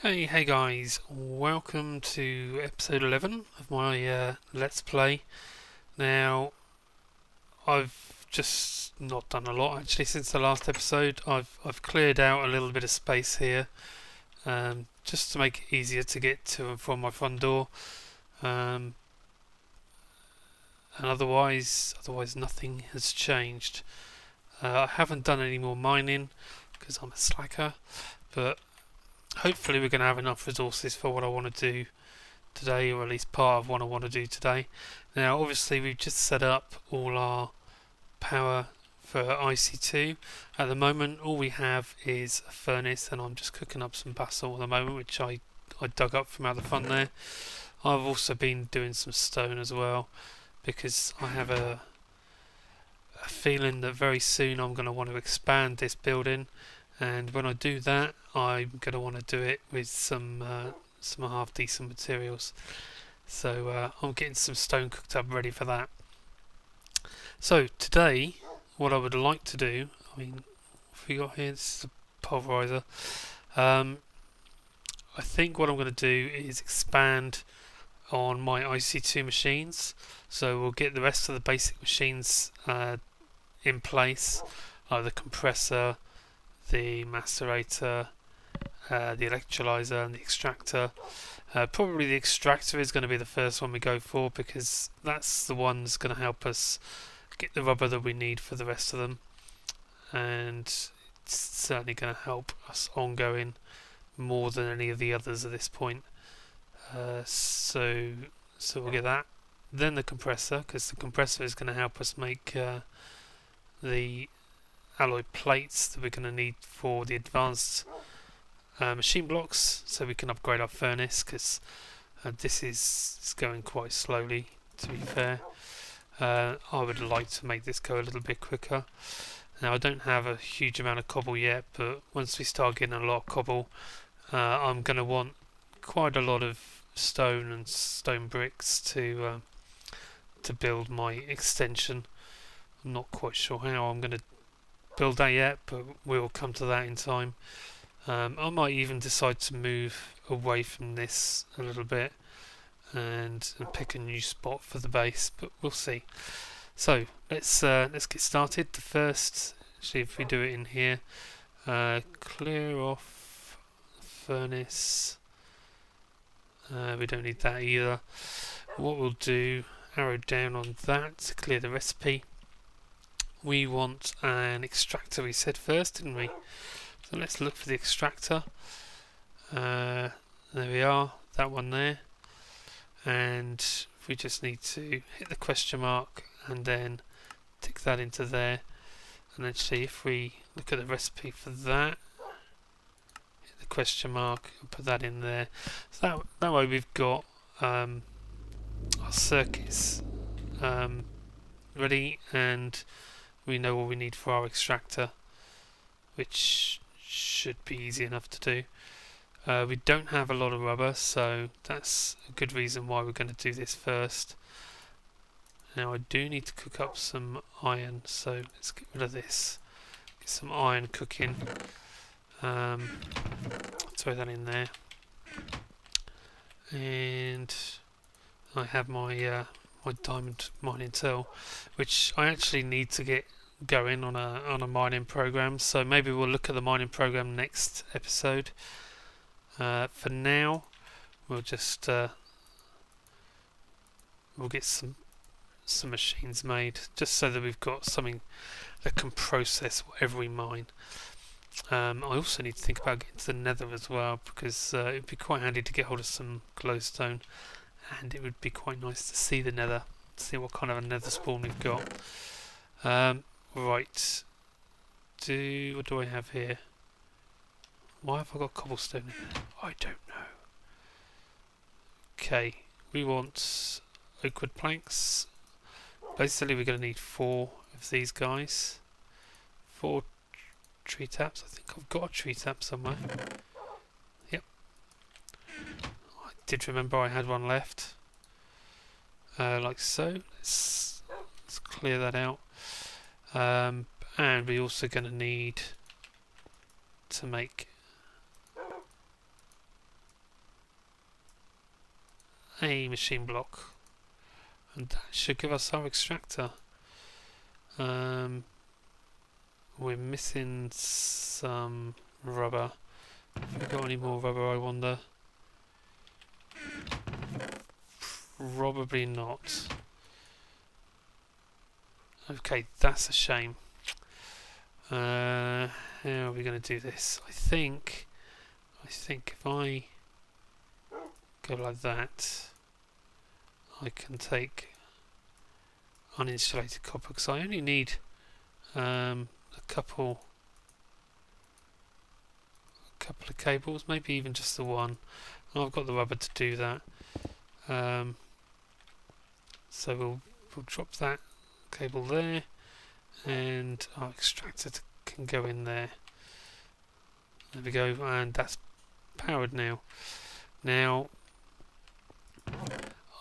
Hey guys, welcome to episode 11 of my Let's Play. Now, I've just not done a lot actually since the last episode. I've cleared out a little bit of space here, just to make it easier to get to and from my front door. And otherwise nothing has changed. I haven't done any more mining because I'm a slacker, but hopefully we're going to have enough resources for what I want to do today, or at least part of what I want to do today. Now obviously we've just set up all our power for IC2. At the moment all we have is a furnace, and I'm just cooking up some basalt at the moment, which I dug up from out the front there. I've also been doing some stone as well, because I have a feeling that very soon I'm going to want to expand this building, and when I do that I'm going to want to do it with some half decent materials. So I'm getting some stone cooked up ready for that. So today what I would like to do, I mean, what have we got here? This is a pulverizer. I think what I'm going to do is expand on my IC2 machines, so we'll get the rest of the basic machines in place, like the compressor, the macerator, the electrolyzer and the extractor. Probably the extractor is going to be the first one we go for, because that's the one that's going to help us get the rubber that we need for the rest of them, and it's certainly going to help us ongoing more than any of the others at this point. So we'll get that. Then the compressor, because the compressor is going to help us make the alloy plates that we're going to need for the advanced machine blocks, so we can upgrade our furnace, because this is going quite slowly, to be fair. I would like to make this go a little bit quicker. Now I don't have a huge amount of cobble yet, but once we start getting a lot of cobble, I'm going to want quite a lot of stone and stone bricks to build my extension. I'm not quite sure how I'm going to build that yet, but we'll come to that in time. I might even decide to move away from this a little bit and pick a new spot for the base, but we'll see. So let's get started. The first, actually, if we do it in here, clear off the furnace. We don't need that either. What we'll do, arrow down on that to clear the recipe. We want an extractor, we said first, didn't we? So let's look for the extractor. There we are, that one there. And we just need to hit the question mark and then tick that into there. And actually, if we look at the recipe for that, hit the question mark and put that in there. So that way we've got our circuits ready, and we know what we need for our extractor, which should be easy enough to do. We don't have a lot of rubber, so that's a good reason why we're going to do this first. Now I do need to cook up some iron, so let's get rid of this. Get some iron cooking. Throw that in there. And I have my my diamond mining tool, which I actually need to get going on a mining program. So maybe we'll look at the mining program next episode. For now, we'll just we'll get some machines made, just so that we've got something that can process whatever we mine. I also need to think about getting to the nether as well, because it'd be quite handy to get hold of some glowstone, and it would be quite nice to see the nether, see what kind of a nether spawn we've got. Right, what do I have here? Why have I got cobblestone in there? I don't know. Okay, we want oak wood planks. Basically we're going to need 4 of these guys. 4 tree taps. I think I've got a tree tap somewhere. Yep. I did remember I had one left. Like so. Let's clear that out. And we're also going to need to make a machine block, and that should give us our extractor. We're missing some rubber. Have we got any more rubber, I wonder? Probably not. Okay, that's a shame. How are we going to do this? I think if I go like that, I can take uninsulated copper, because I only need a couple of cables, maybe even just the one. Oh, I've got the rubber to do that. So we'll drop that cable there, and our extractor can go in there. There we go, and that's powered now. Now,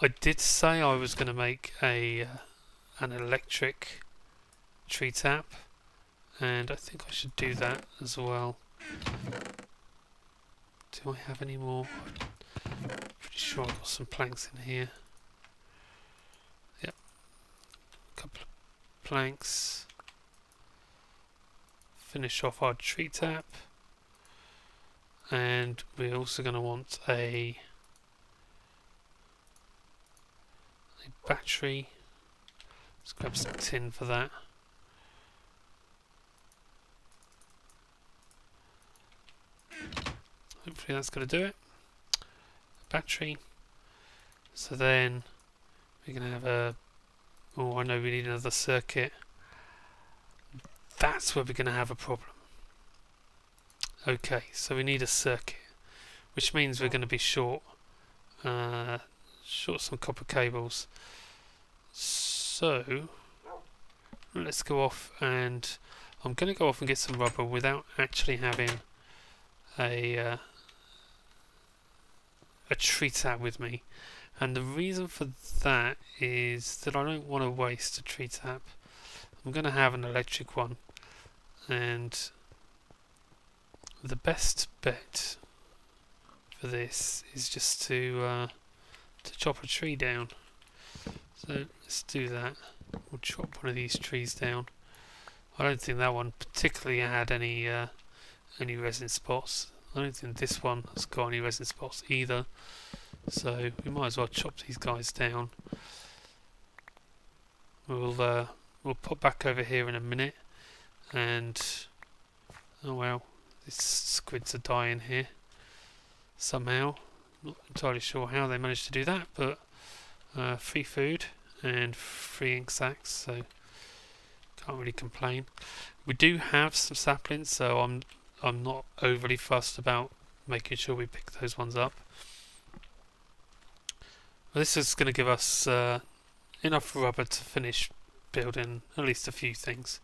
I did say I was going to make an electric tree tap, and I think I should do that as well. Do I have any more? Pretty sure I've got some planks in here. Yep, a couple of planks. Finish off our tree tap, and we're also going to want a battery. Let's grab some tin for that. Hopefully that's going to do it. Battery. So then we're going to have a... Oh, I know we need another circuit. That's where we're going to have a problem. Okay, so we need a circuit, which means we're going to be short some copper cables. So let's go off, and I'm going to go off and get some rubber without actually having a tree tap with me. And the reason for that is that I don't want to waste a tree tap. I'm going to have an electric one, and the best bet for this is just to chop a tree down. So let's do that. We'll chop one of these trees down. I don't think that one particularly had any resin spots. I don't think this one has got any resin spots either. So we might as well chop these guys down. We'll pop back over here in a minute, and oh well, these squids are dying here somehow. Not entirely sure how they managed to do that, but free food and free ink sacks, so can't really complain. We do have some saplings, so I'm not overly fussed about making sure we pick those ones up. Well, this is going to give us enough rubber to finish building at least a few things.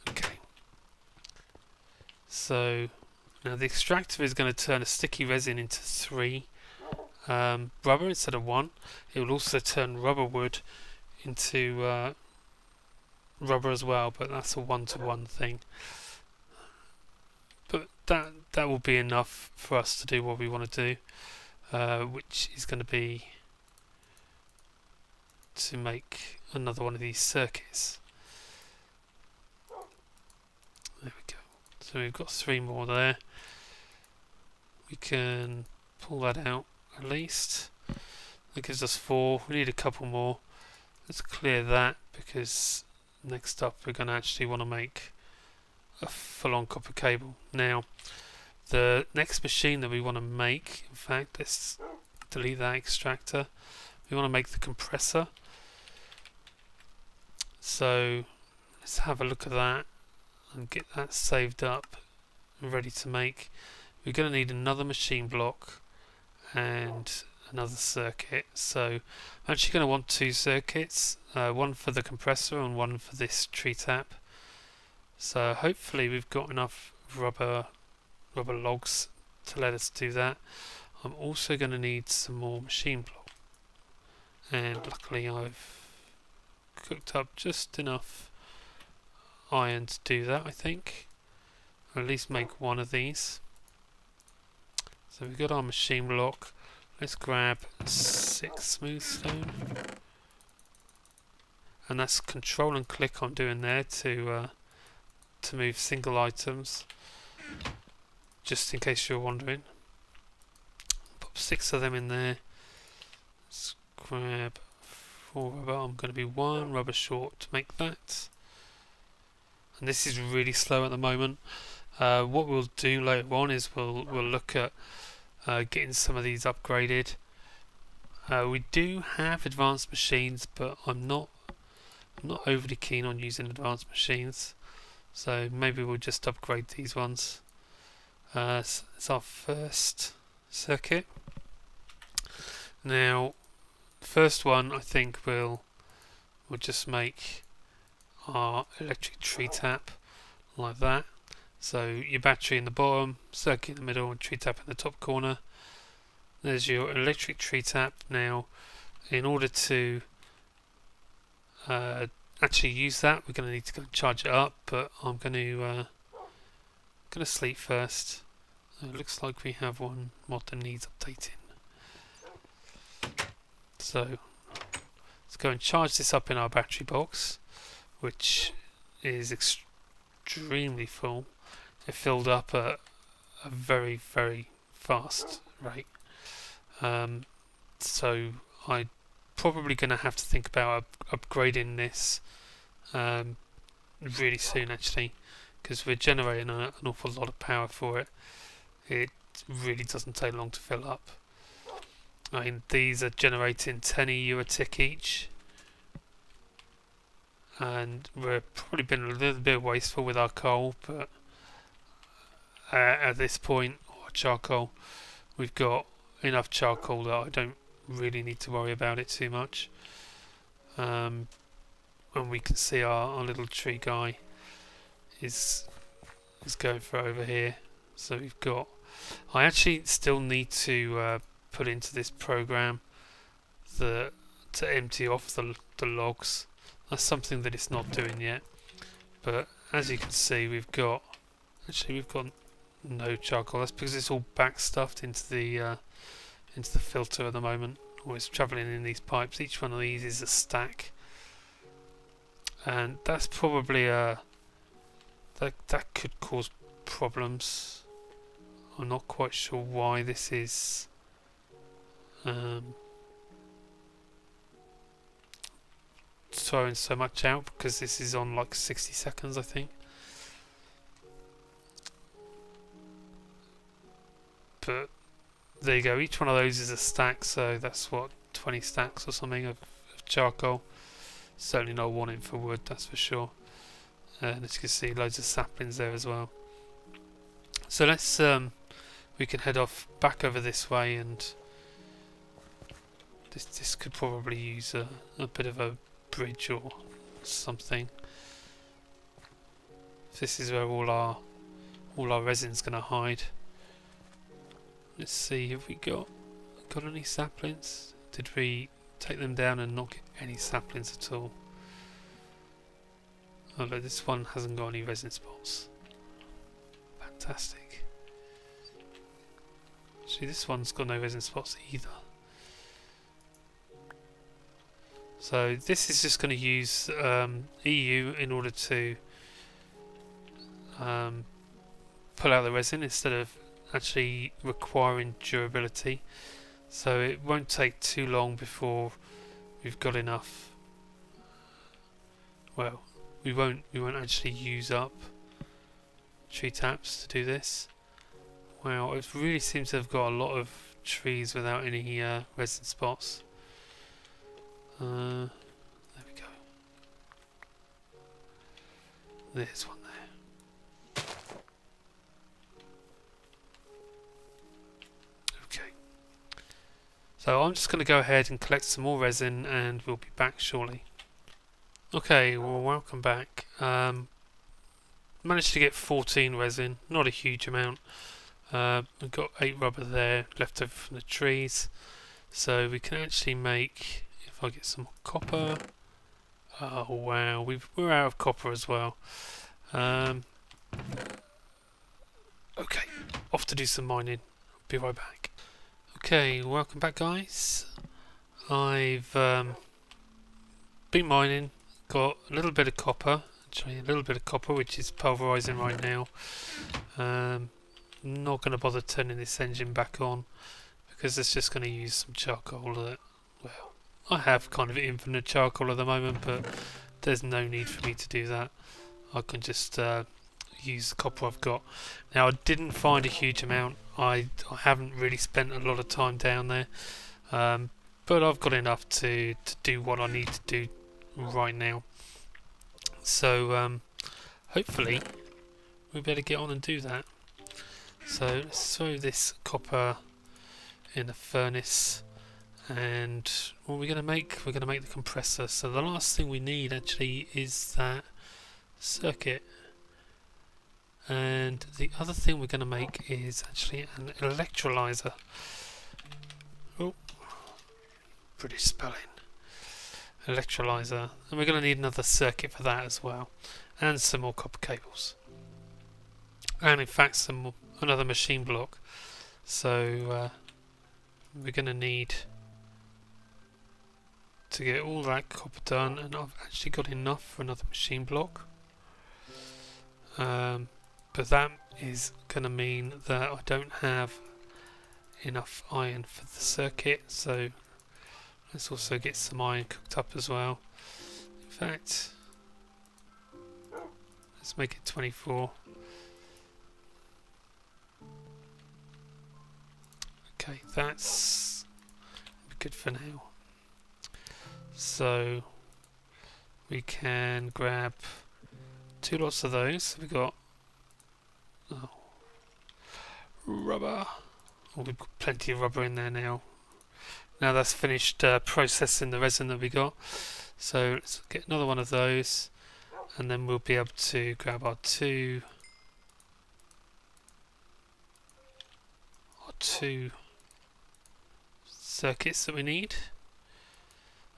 Okay. So now the extractor is going to turn a sticky resin into 3 rubber instead of 1. It will also turn rubber wood into rubber as well, but that's a 1-to-1 thing. But that will be enough for us to do what we want to do, which is going to be to make another one of these circuits. There we go. So we've got 3 more there. We can pull that out at least. That gives us 4. We need a couple more. Let's clear that, because next up we're going to actually want to make a full-on copper cable. Now, the next machine that we want to make, in fact, let's delete that extractor. We want to make the compressor. So let's have a look at that and get that saved up and ready to make. We're going to need another machine block and another circuit. So I'm actually going to want 2 circuits, one for the compressor and one for this tree tap. So hopefully we've got enough rubber logs to let us do that. I'm also going to need some more machine block, and luckily I've cooked up just enough iron to do that, I think, or at least make one of these. So we've got our machine block. Let's grab 6 smooth stone. And that's control and click I'm doing there to move single items, just in case you're wondering. Pop 6 of them in there. Let's grab 4 rubber. I'm going to be 1 rubber short to make that. And this is really slow at the moment. What we'll do later on is we'll look at getting some of these upgraded. We do have advanced machines, but I'm not overly keen on using advanced machines, so maybe we'll just upgrade these ones. It's our first circuit. Now, first one I think we'll just make our electric tree tap like that. So your battery in the bottom, circuit in the middle, and tree tap in the top corner. There's your electric tree tap. Now, in order to actually use that, we're going to need to go and charge it up, but I'm going to sleep first. It looks like we have one mod that needs updating. So let's go and charge this up in our battery box, which is extremely full. It filled up at a very, very fast rate. So I'm probably going to have to think about upgrading this really soon, actually, because we're generating an awful lot of power for it. It really doesn't take long to fill up. I mean, these are generating 10 EU a tick each, and we're probably been a little bit wasteful with our coal, but at this point, or charcoal, we've got enough charcoal that I don't really need to worry about it too much. And we can see our little tree guy is going for over here. So we've got, I actually still need to put into this program to empty off the logs. That's something that it's not doing yet, but as you can see, we've got no charcoal. That's because it's all back stuffed into the filter at the moment, or it's travelling in these pipes. Each one of these is a stack, and that's probably that could cause problems. I'm not quite sure why this is throwing so much out, because this is on like 60 seconds, I think. But there you go, each one of those is a stack, so that's what, 20 stacks or something of charcoal. Certainly not wanting for wood, that's for sure. And as you can see, loads of saplings there as well. So let's we can head off back over this way, and this could probably use a bit of a bridge or something. This is where all our resin's gonna hide. Let's see, have we got any saplings? Did we take them down and not get any saplings at all? Oh look, this one hasn't got any resin spots. Fantastic. See, this one's got no resin spots either. So this is just going to use EU in order to pull out the resin instead of actually requiring durability. So it won't take too long before we've got enough. Well, we won't actually use up tree taps to do this. Wow, it really seems to have got a lot of trees without any resin spots. There we go. There's one there. Okay. So I'm just going to go ahead and collect some more resin, and we'll be back shortly. Okay, well, welcome back. Managed to get 14 resin, not a huge amount. We've got 8 rubber there left over from the trees, so we can actually make, if I get some more copper. Oh wow, we're out of copper as well. Okay, off to do some mining. Be right back. Okay, welcome back guys. I've been mining, got a little bit of copper, actually a little bit of copper which is pulverising right now. Not going to bother turning this engine back on because it's just going to use some charcoal that, well, I have kind of infinite charcoal at the moment, but there's no need for me to do that. I can just use the copper I've got. Now I didn't find a huge amount. I haven't really spent a lot of time down there, but I've got enough to do what I need to do right now. So hopefully we better get on and do that. So let's throw this copper in the furnace, and what we're going to make, we're going to make the compressor. So the last thing we need actually is that circuit, and the other thing we're going to make is actually an electrolyzer. Oh, British spelling. Electrolyzer, and we're going to need another circuit for that as well, and some more copper cables, and in fact another machine block. So we're going to need to get all that copper done, and I've actually got enough for another machine block, but that is going to mean that I don't have enough iron for the circuit, so let's also get some iron cooked up as well. In fact, let's make it 24. Okay, that's good for now. So we can grab 2 lots of those. So we've got rubber. Oh, we've got plenty of rubber in there now. Now that's finished processing the resin that we got. So let's get another one of those, and then we'll be able to grab our two circuits that we need.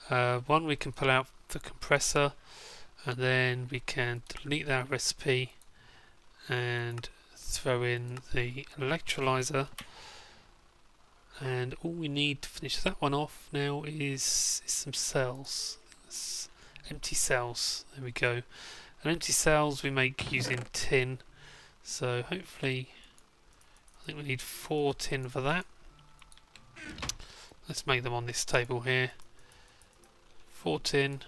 One we can pull out the compressor, and then we can delete that recipe and throw in the electrolyzer, and all we need to finish that one off now is some cells. Empty cells, there we go. And empty cells we make using tin, so hopefully I think we need 4 tin for that. Let's make them on this table here. 4 tin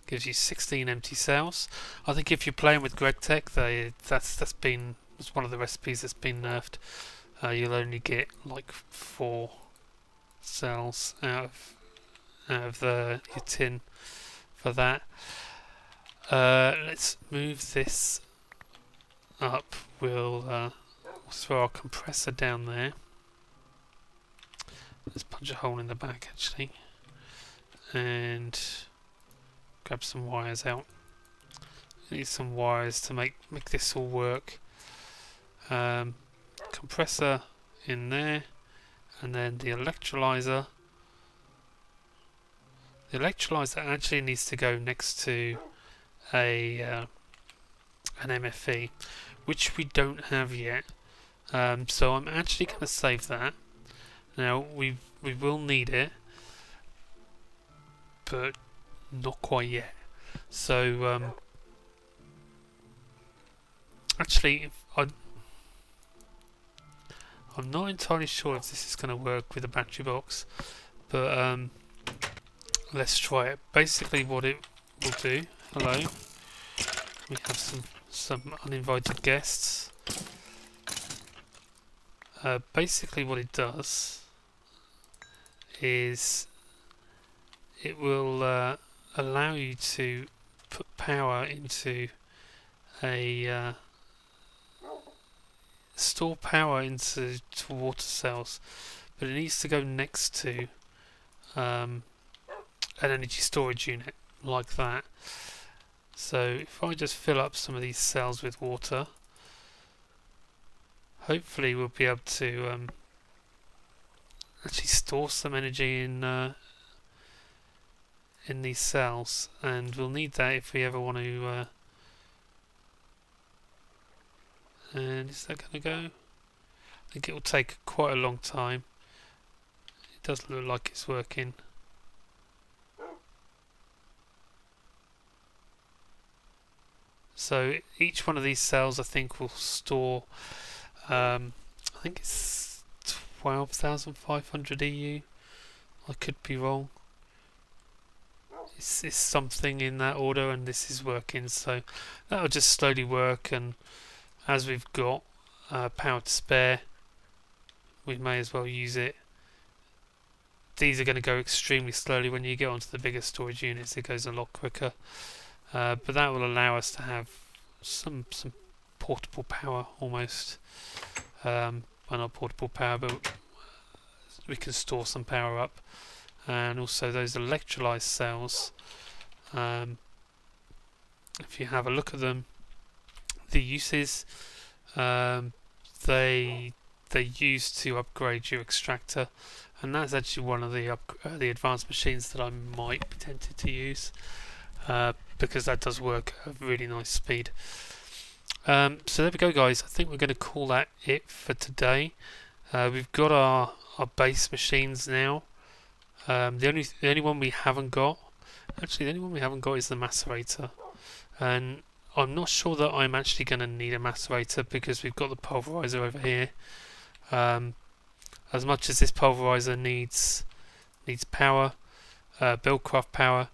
gives you 16 empty cells. I think if you're playing with GregTech, that's one of the recipes that's been nerfed. You'll only get like 4 cells out of your tin for that. Let's move this up. We'll throw our compressor down there. Let's punch a hole in the back actually, and grab some wires out. Need some wires to make this all work. Compressor in there, and then the electrolyzer. The electrolyzer actually needs to go next to an MFE, which we don't have yet. So I'm actually going to save that. Now we will need it, but not quite yet. So actually, I'm not entirely sure if this is going to work with a battery box, but let's try it. Basically, what it will do. Hello, we have some uninvited guests. Basically, what it does is it will allow you to put power into store power into water cells, but it needs to go next to an energy storage unit like that. So if I just fill up some of these cells with water, hopefully we'll be able to actually store some energy in these cells, and we'll need that if we ever want to. And is that going to go? I think it will take quite a long time. It does look like it's working. So each one of these cells I think will store, I think it's 12,500 EU. I could be wrong. It's something in that order, and this is working, so that'll just slowly work, and as we've got power to spare, we may as well use it. These are going to go extremely slowly. When you get onto the bigger storage units, it goes a lot quicker, but that will allow us to have some portable power almost. Well, not portable power, but we can store some power up. And also those electrolyzed cells, if you have a look at them, the uses, they use to upgrade your extractor, and that's actually one of the advanced machines that I might be tempted to use, because that does work at a really nice speed. So there we go, guys. I think we're going to call that it for today. We've got our base machines now. The only one we haven't got, actually the only one we haven't got is the macerator, and I'm not sure that I'm actually going to need a macerator because we've got the pulverizer over here. As much as this pulverizer needs power, buildcraft power,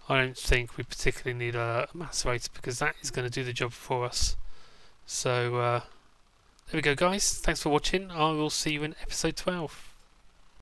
I don't think we particularly need a macerator because that is going to do the job for us. So there we go, guys. Thanks for watching. I will see you in episode 12.